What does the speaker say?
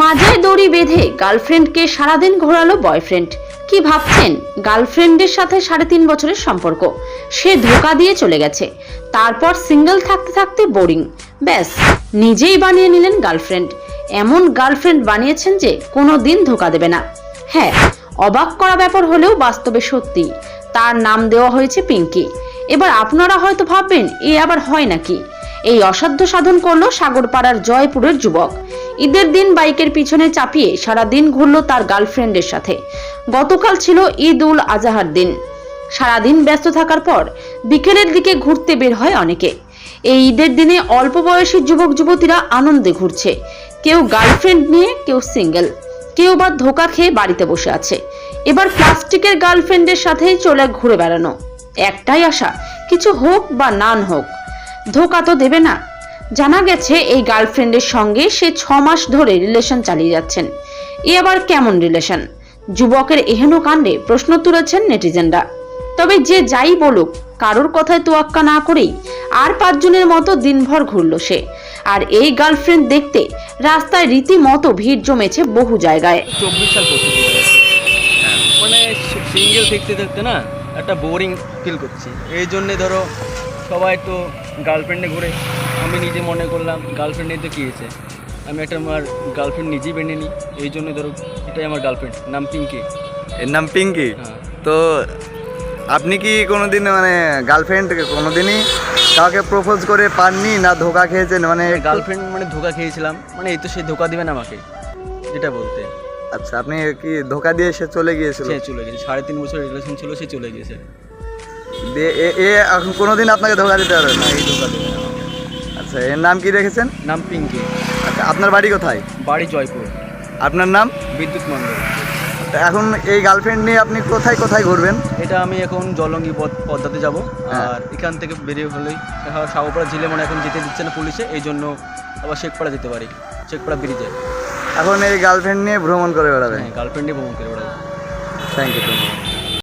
মাঝে দড়ি বেঁধে গার্লফ্রেন্ডকে সারাদিন ঘোরালো বয়ফ্রেন্ড। কি ভাবছেন? গার্লফ্রেন্ডের সাথে 3.5 বছরের সম্পর্ক, সে ধোকা দিয়ে চলে গেছে। তারপর সিঙ্গেল থাকতে থাকতে বোরিং, ব্যাস নিজেই বানিয়ে নিলেন গার্লফ্রেন্ড। এমন গার্লফ্রেন্ড বানিয়েছেন যে কোনো দিন ধোকা দেবে না। হ্যাঁ, অবাক করা ব্যাপার হলেও বাস্তবে সত্যি। তার নাম দেওয়া হয়েছে পিঙ্কি। এবার আপনারা হয়তো ভাববেন, এ আবার হয় নাকি? এই অসাধ্য সাধন করলো সাগরপাড়ার জয়পুরের যুবক। ঈদের দিন বাইকের পিছনে চাপিয়ে সারা দিন ঘুরলো তার গার্লফ্রেন্ডের সাথে। গতকাল ছিল ঈদ উল আজহার দিন। সারাদিন ব্যস্ত থাকার পর বিকেলের দিকে ঘুরতে বের হয় অনেকে। এই ঈদের দিনে অল্প বয়সী যুবক যুবতীরা আনন্দে ঘুরছে। কেউ গার্লফ্রেন্ড নিয়ে, কেউ সিঙ্গেল, কেউ বা ধোকা খেয়ে বাড়িতে বসে আছে। এবার প্লাস্টিকের গার্লফ্রেন্ডের সাথেই চলে ঘুরে বেড়ানো। একটাই আশা, কিছু হোক বা নান হোক, ধোকা তো দেবে না। জানা গেছে এই গার্লফ্রেন্ডের সঙ্গে সে 6 মাস ধরে রিলেশন চালিয়ে যাচ্ছেন। এ আবার কেমন রিলেশন? যুবকের এহেন কাণ্ডে প্রশ্ন তুলেছেন নেটিজেনরা। তবে যে যাই বলুক, কারোর কথায় তোয়াক্কা না করেই আর 5 জনের মতো দিনভর ঘুরল সে। আর এই গার্লফ্রেন্ড দেখতে রাস্তায় রীতিমতো ভিড় জমেছে বহু জায়গায়। 24 সাল করতে মানে সিঙ্গেল থাকতে থাকতে না একটা বোরিং ফিল করছি। এই জন্যে ধরো সবাই তো গার্লফ্রেন্ডে ঘুরে, আমি নিজে মনে করলাম গার্লফ্রেন্ডে তো কী হয়েছে, আমি একটা আমার গার্লফ্রেন্ড নিজেই বেঁধে নিই। এই জন্য ধরো এটাই আমার গার্লফ্রেন্ড, নাম পিঙ্কি। এর নাম পিঙ্কি। হ্যাঁ। তো আপনি কি কোনোদিন মানে গার্লফ্রেন্ড কোনোদিনই কাউকে প্রপোজ করে পাননি, না ধোকা খেয়েছেন? মানে গার্লফ্রেন্ড মানে ধোকা খেয়েছিলাম, মানে এই তো সে ধোকা দিবে না আমাকে, যেটা বলতে। আচ্ছা, আপনি কি ধোকা দিয়ে সে চলে গিয়েছিল? সে চলে গেছে, 3.5 বছর রিলেশন ছিল, সে চলে গেছে। দিয়ে এ এখন কোনোদিন আপনাকে ধোকা দিতে পারবে না? না, এই ধোকা দেবে না আমাকে। আচ্ছা, এর নাম কি রেখেছেন? নাম পিঙ্কি। আচ্ছা, আপনার বাড়ি কোথায়? বাড়ি জয়পুর। আপনার নাম? বিদ্যুৎ মণ্ডল। তো এখন এই গার্লফ্রেন্ড নিয়ে আপনি কোথায় কোথায় ঘুরবেন? এটা আমি এখন জলঙ্গি পদ্মাতে যাব। হ্যাঁ। আর এখান থেকে বেরিয়ে হলেই সাগরপাড়া ঝিলে মনে এখন যেতে দিচ্ছে না পুলিশে, এই জন্য আবার শেখপাড়া যেতে পারি, শেখপাড়া ব্রিজে। এখন এই গার্লফ্রেন্ড নিয়ে ভ্রমণ করে বেড়াবেন? হ্যাঁ, গার্লফ্রেন্ডে ভ্রমণ করে বেড়াবো। Thank you.